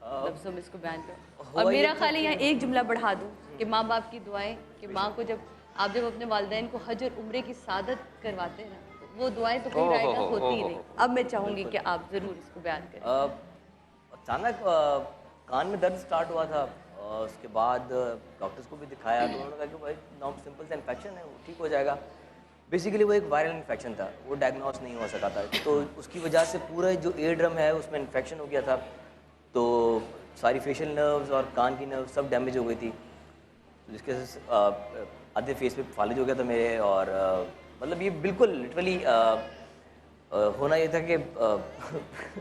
لفظوں میں اس کو بیان کروں. اور میرا خیال ہے یہاں ایک جملہ بڑھا دوں کہ ماں باپ کی دعائیں, کہ ماں کو آپ جب اپنے والدین کو حج اور عمرے کی سعادت کرواتے ہیں نا, وہ دعائیں تو کہیں رائے گاہ ہوتی ہی نہیں. اب میں چاہوں گی کہ آپ ضرور اس کو بیان کریں. اچانک کان میں درد سٹارٹ ہوا تھا, اس کے بعد ڈاکٹرز کو بھی دکھایا تو انہوں نے کہا کہ بھائی سمپل سا انفیکشن ہے, وہ ٹھیک ہو جائے گا. بیسیکلی وہ ایک وائرل انفیکشن تھا, وہ ڈائگنوز نہیں ہو سکا تھا, تو اس کی وجہ سے پورا جو ایئر ڈرم ہے اس میں انفیکشن ہو گیا تھا, تو ساری فیشل نروز اور کان کی نروز سب ڈیمیج ہو گئی تھی, جس کے آدھے فیس پہ فالج ہو گیا تھا میرے. اور مطلب یہ بالکل لٹرلی ہونا یہ تھا کہ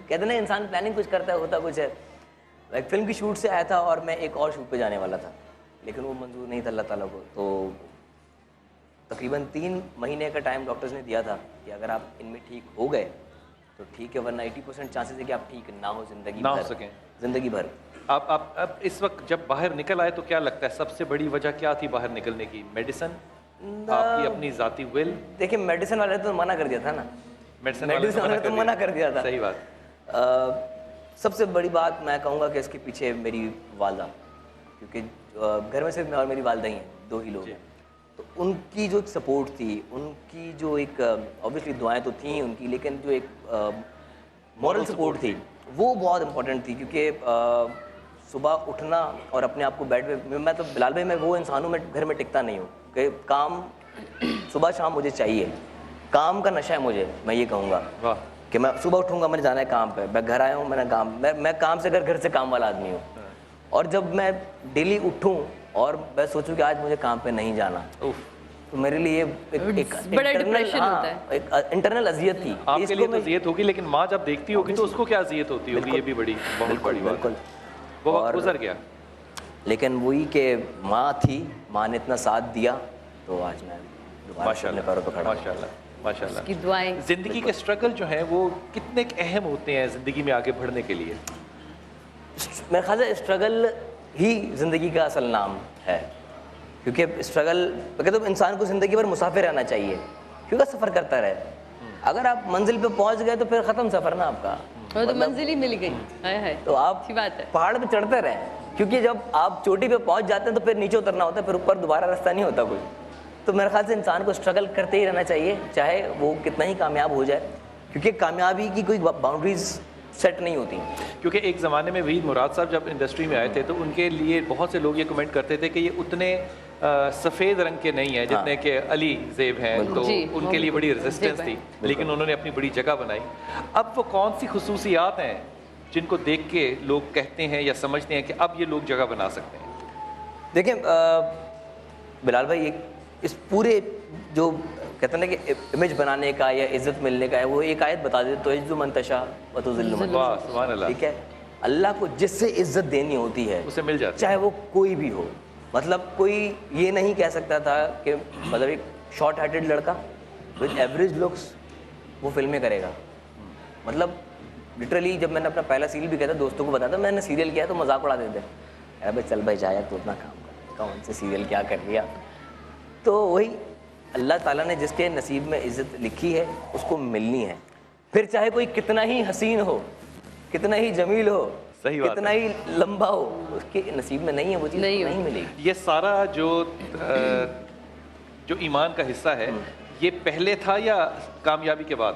کہتے نا انسان پلاننگ کچھ کرتا ہے ہوتا کچھ ہے. ایک فلم کی شوٹ سے آیا تھا اور میں ایک اور شوٹ پہ جانے والا تھا, لیکن وہ منظور نہیں تھا اللہ تعالیٰ کو. تو تقریباً 3 مہینے کا ٹائم ڈاکٹرز نے دیا تھا کہ اگر آپ ان میں ٹھیک ہو گئے تو ٹھیک ہے, ورنہ 80% چانسز ہے کہ آپ ٹھیک نہ ہو زندگی بھر. آپ اب اس وقت جب باہر نکل آئے تو کیا لگتا ہے سب سے بڑی وجہ کیا تھی باہر نکلنے کی؟ میڈیسن, آپ کی اپنی ذاتی ول؟ دیکھیں میڈیسن والے تو منع کر دیا تھا نا, میڈیسن والے تو منع کر دیا تھا. صحیح بات. سب سے بڑی بات میں کہوں گا کہ اس کے پیچھے میری والدہ, کیونکہ گھر میں صرف میں اور میری والدہ ہی ہیں, 2 ہی لوگ ہیں. تو ان کی جو سپورٹ تھی, ان کی جو ایک اوبیسلی دعائیں تو تھیں ان کی, لیکن جو ایک مورل سپورٹ تھی وہ بہت امپورٹنٹ تھی. کیونکہ صبح اٹھنا اور اپنے آپ کو بیڈ پہ, میں تو بلال بھائی میں وہ انسان ہوں, میں گھر میں ٹکتا نہیں ہوں, کہ کام صبح شام مجھے چاہیے, کام کا نشہ ہے مجھے. میں یہ کہوں گا کہ میں صبح اٹھوں گا, میں نے جانا ہے کام پہ, میں گھر آیا ہوں, میں نے کام, میں کام سے گھر سے کام والا آدمی ہوں. اور جب میں ڈیلی اٹھوں اور میں سوچوں کہ آج مجھے کام پہ نہیں جانا, تو میرے لیے ایک انٹرنل اذیت تھی. آپ کے لیے تو اذیت ہوگی, لیکن ماں جب دیکھتی ہوگی تو اس کو کیا اذیت ہوتی ہوگی, یہ بھی بڑی بہت بڑی بات. وہ وقت گزر گیا, لیکن وہی کہ ماں تھی, ماں نے اتنا ساتھ دیا, تو آج میں ماشاء اللہ ماشاء اللہ ماشاء اللہ. کی دعائیں. زندگی کے اسٹرگل جو ہیں وہ کتنے اہم ہوتے ہیں زندگی میں آگے بڑھنے کے لیے؟ میرے خیال سے اسٹرگل ہی زندگی کا اصل نام ہے, کیونکہ اسٹرگل کہتے تو انسان کو زندگی بھر مسافر رہنا چاہیے, کیونکہ سفر کرتا رہے. اگر آپ منزل پہ پہنچ گئے تو پھر ختم سفر نا آپ کا, تو منزل ہی مل گئی, تو آپ پہاڑ پہ چڑھتے رہیں, کیونکہ جب آپ چوٹی پہ پہنچ جاتے ہیں تو پھر نیچے اترنا ہوتا ہے, پھر اوپر دوبارہ راستہ نہیں ہوتا کوئی. تو میرے خیال سے انسان کو اسٹرگل کرتے ہی رہنا چاہیے, چاہے وہ کتنا ہی کامیاب ہو جائے, کیونکہ کامیابی کی کوئی باؤنڈریز سیٹ نہیں ہوتی. کیونکہ ایک زمانے میں وحید مراد صاحب جب انڈسٹری میں آئے تھے تو ان کے لیے بہت سے لوگ یہ کمنٹ کرتے تھے کہ یہ اتنے سفید رنگ کے نہیں ہیں جتنے کہ علی زیب ہیں, تو ان کے لیے بڑی ریزسٹنس تھی, لیکن انہوں نے اپنی بڑی جگہ بنائی. اب وہ کون سی خصوصیات ہیں جن کو دیکھ کے لوگ کہتے ہیں یا سمجھتے ہیں کہ اب یہ لوگ جگہ بنا سکتے ہیں؟ دیکھیں بلال بھائی, اس پورے جو کہتے ہیں نا کہ امیج بنانے کا یا عزت ملنے کا ہے, وہ ایک آیت بتا دیتے, تو عز من تشاء و تذل من تشاء. سبحان اللہ. ٹھیک ہے, اللہ کو جس سے عزت دینی ہوتی ہے اسے مل جاتی, چاہے وہ کوئی بھی ہو. مطلب کوئی یہ نہیں کہہ سکتا تھا کہ مطلب ایک شارٹ ہارٹیڈ لڑکا وتھ ایوریج لکس وہ فلمیں کرے گا. مطلب لٹرلی جب میں نے اپنا پہلا سیریل بھی کیا تھا, دوستوں کو بتاتا میں نے سیریل کیا تو مذاق اڑا دیتے, ارے بھائی چل بھائی جایا تو اتنا کام کر, کون سے سیریل کیا کر لیا. تو وہی اللہ تعالیٰ نے جس کے نصیب میں عزت لکھی ہے اس کو ملنی ہے, پھر چاہے کوئی کتنا ہی حسین ہو, کتنا ہی جمیل ہو, کتنا ہی لمبا ہو, اس کے نصیب میں نہیں ہے وہ چیز, نہیں ملے گی. یہ سارا جو ایمان کا حصہ ہے یہ پہلے تھا یا کامیابی کے بعد؟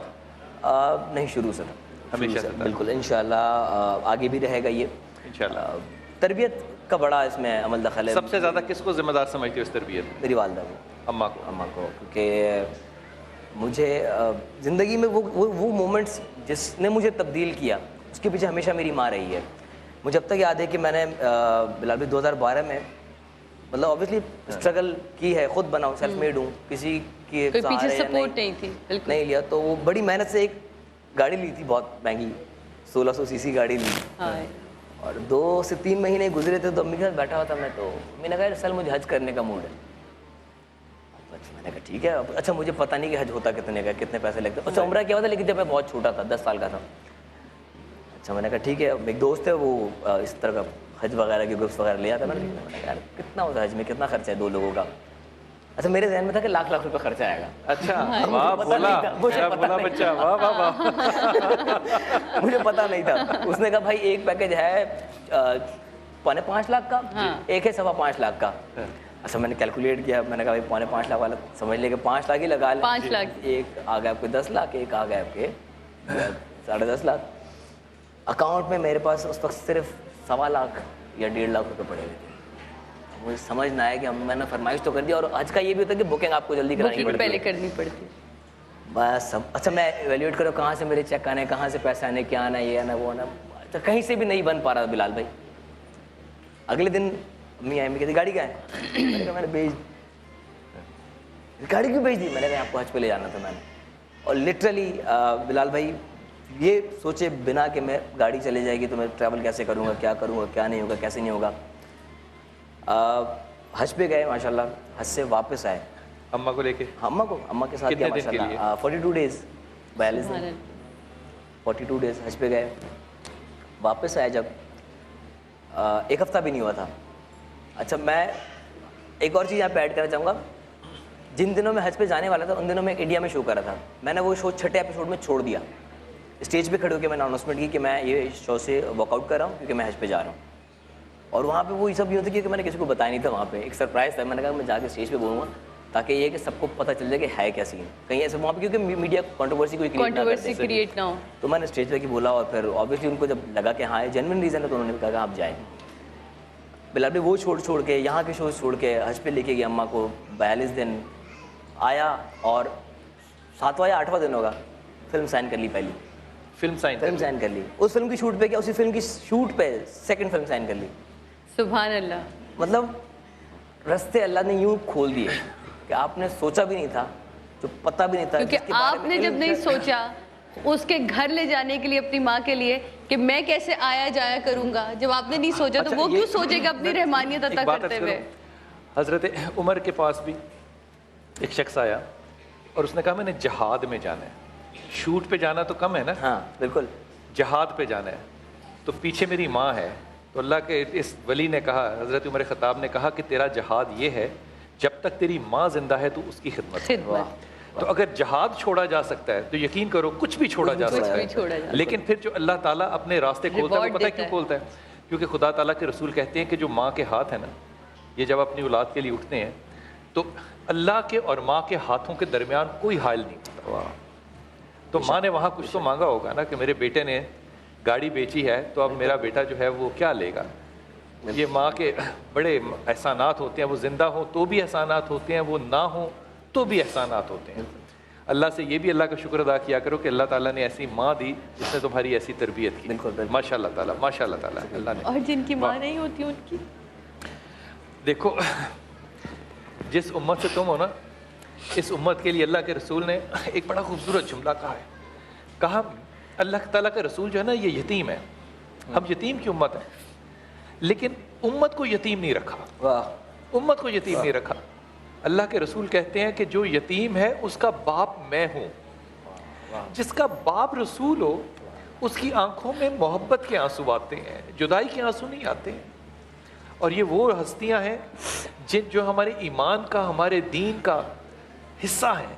نہیں, شروع سے تھا, ہمیشہ سے. بالکل, انشاءاللہ آگے بھی رہے گا یہ انشاءاللہ. تربیت کا بڑا اس میں عمل دخل ہے. سب سے زیادہ کس کو ذمہ دار سمجھتے ہو اس تربیت؟ میری والدہ کو, اماں کو, کیونکہ مجھے زندگی میں وہ مومنٹس جس نے مجھے تبدیل کیا اس کے پیچھے ہمیشہ میری ماں رہی ہے. مجھے اب تک یاد ہے کہ میں نے بلال 2012 میں مطلب اوبیسلی اسٹرگل کی ہے, خود بنا ہوں, سیلف میڈ ہوں, کسی کی پیچھے سپورٹ نہیں تھی, نہیں لیا. تو وہ بڑی محنت سے ایک گاڑی لی تھی, بہت مہنگی 1600 cc گاڑی لی, اور 2 سے 3 مہینے گزرے تھے تو امی کے ساتھ بیٹھا ہوا تھا میں, تو میں نے کہا سل مجھے حج کرنے کا موڈ ہے. میں نے کہا ٹھیک ہے. اچھا مجھے پتہ نہیں کہ حج ہوتا کتنے کا, کتنے پیسے لگتے. اچھا عمرہ کیا ہوتا, لیکن جب میں بہت چھوٹا تھا, 10 سال کا تھا. اچھا میں نے کہا ٹھیک ہے. ایک دوست ہے وہ اس طرح کا حج وغیرہ کے گروپس وغیرہ لے آتا ہے. میں نے کہا یار کتنا ہوتا ہے حج میں, کتنا خرچہ ہے 2 لوگوں کا. اچھا میرے ذہن میں تھا کہ لاکھ روپے خرچہ آئے گا. اچھا واہ بولا بچہ واہ واہ واہ. مجھے پتا نہیں تھا. اس نے کہا بھائی ایک پیکج ہے 5.5 لاکھ کا, ایک ہے 5.5 لاکھ کا. اچھا میں نے کیلکولیٹ کیا, میں نے کہا بھائی 5.5 لاکھ والا سمجھ لے کہ 5 لاکھ ہی لگا لیں. 5 لاکھ ایک آ گیا آپ کے 10 لاکھ, ایک آ گیا آپ کے 10.5 لاکھ. اکاؤنٹ میں میرے پاس اس وقت صرف 1.25 لاکھ یا 1.5 لاکھ روپے پڑے ہوئے تھے. مجھے سمجھ نہ آیا کہ میں نے فرمائش تو کر دی, اور آج کا یہ بھی ہوتا ہے کہ بکنگ آپ کو جلدی کرانی پڑتی ہے, پہلے کرنی پڑتی ہے بس. اچھا میں ایویلیویٹ کرو کہاں سے میرے چیک آنے, کہاں سے پیسے آنے, کیا آنا, یہ آنا وہ آنا. اچھا کہیں سے بھی نہیں بن پا رہا تھا بلال بھائی. اگلے دن امی آئی, میں کہتی گاڑی کہاں ہے, میں نے کہا میں نے بھیج, گاڑی کیوں بھیج دی, میں نے کہا آپ کو حج پہ لے جانا تھا میں نے. اور لٹرلی بلال بھائی یہ سوچے بنا کہ میں گاڑی چلے جائے گی تو میں ٹریول کیسے کروں گا, کیا نہیں ہوگا, کیسے نہیں ہوگا. حج پہ گئے ماشاء اللہ, حج سے واپس آئے اماں کو لے کے, اماں کے ساتھ گیا ماشاء اللہ. 42 ڈیز 42 دن 42 ڈیز حج پہ گئے. واپس آئے جب ایک ہفتہ بھی نہیں ہوا تھا. اچھا میں ایک اور چیز یہاں پہ ایڈ کرنا چاہوں گا. جن دنوں میں حج پہ جانے والا تھا ان دنوں میں انڈیا میں شو کر رہا تھا. میں نے وہ شو 6 ایپیسوڈ میں چھوڑ دیا. اسٹیج پہ کھڑے ہو کے میں نے اناؤنسمنٹ کی کہ میں یہ شو سے واک آؤٹ کر رہا ہوں کیونکہ میں حج پہ جا رہا ہوں. اور وہاں پہ وہ سب یہ ہوتا ہے کہ میں نے کسی کو بتایا نہیں تھا. وہاں پہ ایک سرپرائز تھا. میں نے کہا میں جا کے اسٹیج پہ بولوں گا تاکہ یہ کہ سب کو پتہ چل جائے کہ ہے کیا سین کہیں ایسے وہاں پہ, کیونکہ میڈیا کنٹروورسی کوئی کریٹ نہ ہو. تو میں نے اسٹیج پہ کی بولا, اور پھر آبویسلی ان کو جب لگا کہ ہاں جینوئن ریزن ہے تو انہوں نے کہا کہ آپ جائیں. بلال بھائی وہ چھوڑ کے یہاں کے شوز چھوڑ کے حج پہ لے کے گیا اماں کو. 42 دن آیا اور 7واں یا 8واں دن ہوگا فلم سائن کر لی. پہلی فلم سائن کر لی. اس فلم کی شوٹ پہ کیا, اسی فلم کی شوٹ پہ سیکنڈ فلم سائن کر لی. سبحان اللہ. مطلب رستے اللہ نے یوں کھول دیے کہ آپ نے سوچا بھی نہیں تھا, جو پتہ بھی نہیں تھا, کیونکہ آپ نے جب نہیں سوچا اس کے گھر لے جانے کے لیے اپنی ماں کے لیے کہ میں کیسے آیا جایا کروں گا, جب آپ نے نہیں سوچا تو وہ کیوں سوچے گا اپنی رحمانیت عطا کرتے ہوئے. حضرت عمر کے پاس بھی ایک شخص آیا اور اس نے کہا میں نے جہاد میں جانا ہے. شوٹ پہ جانا تو کم ہے نا, ہاں بالکل, جہاد پہ جانا ہے. تو پیچھے میری ماں ہے. تو اللہ کے اس ولی نے کہا, حضرت عمر خطاب نے کہا کہ تیرا جہاد یہ ہے جب تک تیری ماں زندہ ہے تو اس کی خدمت. تو اگر جہاد چھوڑا جا سکتا ہے تو یقین کرو کچھ بھی چھوڑا جا سکتا ہے. لیکن پھر جو اللہ تعالیٰ اپنے راستے کھولتا ہے وہ پتہ ہے کیوں کھولتا ہے, کیونکہ خدا تعالیٰ کے رسول کہتے ہیں کہ جو ماں کے ہاتھ ہیں نا, یہ جب اپنی اولاد کے لیے اٹھتے ہیں تو اللہ کے اور ماں کے ہاتھوں کے درمیان کوئی حائل نہیں ہوتا. تو ماں نے وہاں کچھ تو مانگا ہوگا نا کہ میرے بیٹے نے گاڑی بیچی ہے تو اب میرا بیٹا جو ہے وہ کیا لے گا. یہ ماں کے بڑے احسانات ہوتے ہیں, وہ زندہ ہوں تو بھی احسانات ہوتے ہیں, وہ نہ ہوں تو بھی احسانات ہوتے ہیں. اللہ سے یہ بھی اللہ کا شکر ادا کیا کرو کہ اللہ تعالیٰ نے ایسی ماں دی جس نے تمہاری ایسی تربیت کی. ماشاء اللہ تعالیٰ, ماشاء اللہ تعالیٰ اللہ نے. اور جن کی ماں نہیں ہوتی ان کی, دیکھو جس امت سے تم ہو نا, اس امت کے لیے اللہ کے رسول نے ایک بڑا خوبصورت جملہ کہا ہے. کہا اللہ تعالیٰ کا رسول جو ہے نا یہ یتیم ہے, ہم یتیم کی امت ہیں, لیکن امت کو یتیم نہیں رکھا. امت کو یتیم نہیں رکھا. اللہ کے رسول کہتے ہیں کہ جو یتیم ہے اس کا باپ میں ہوں. جس کا باپ رسول ہو اس کی آنکھوں میں محبت کے آنسو آتے ہیں, جدائی کے آنسو نہیں آتے ہیں. اور یہ وہ ہستیاں ہیں جو ہمارے ایمان کا, ہمارے دین کا حصہ ہیں.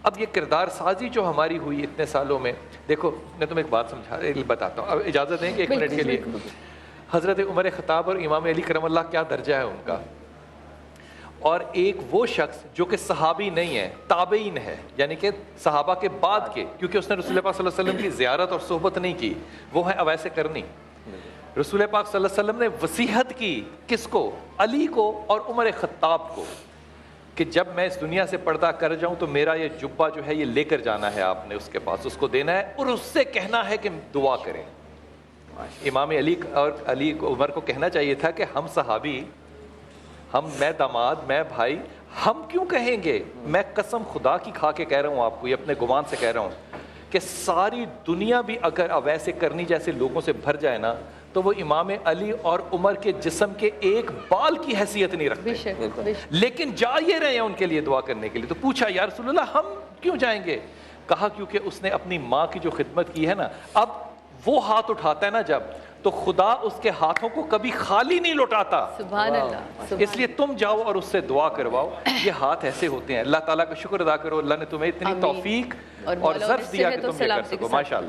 اب یہ کردار سازی جو ہماری ہوئی اتنے سالوں میں, دیکھو میں تمہیں ایک بات بتاتا ہوں, اب اجازت دیں کہ 1 منٹ کے لیے. حضرت عمر خطاب اور امام علی کرم اللہ کیا درجہ ہے ان کا, اور ایک وہ شخص جو کہ صحابی نہیں ہے, تابعین ہے, یعنی کہ صحابہ کے بعد کے, کیونکہ اس نے رسول پاک صلی اللہ علیہ وسلم کی زیارت اور صحبت نہیں کی, وہ ہے اویس کرنی. رسول پاک صلی اللہ علیہ وسلم نے وصیحت کی کس کو, علی کو اور عمر خطاب کو, کہ جب میں اس دنیا سے پردہ کر جاؤں تو میرا یہ جبہ جو ہے یہ لے کر جانا ہے آپ نے اس کے پاس, اس کو دینا ہے اور اس سے کہنا ہے کہ دعا کریں. امام علی اور علی عمر کو کہنا چاہیے تھا کہ ہم صحابی, میں داماد, میں بھائی, ہم کیوں کہیں گے. میں قسم خدا کی کھا کے کہہ رہا ہوں آپ کو, یہ اپنے گمان سے کہہ رہا ہوں کہ ساری دنیا بھی اگر اویس کرنی جیسے لوگوں سے بھر جائے نا تو وہ امام علی اور عمر کے جسم کے ایک بال کی حیثیت نہیں رکھتے. لیکن جا یہ رہے ہیں ان کے لیے دعا کرنے کے لیے. تو پوچھا یا رسول اللہ ہم کیوں جائیں گے. کہا کیونکہ اس نے اپنی ماں کی جو خدمت کی ہے نا, اب وہ ہاتھ اٹھاتا ہے نا جب, تو خدا اس کے ہاتھوں کو کبھی خالی نہیں لوٹاتا. سبحان اللہ. اس لیے تم جاؤ اور اس سے دعا کرواؤ. یہ ہاتھ ایسے ہوتے ہیں. اللہ تعالیٰ کا شکر ادا کرو, اللہ نے تمہیں اتنی توفیق اور ظرف دیا کہ تم یہ کر سکو. ماشاء اللہ.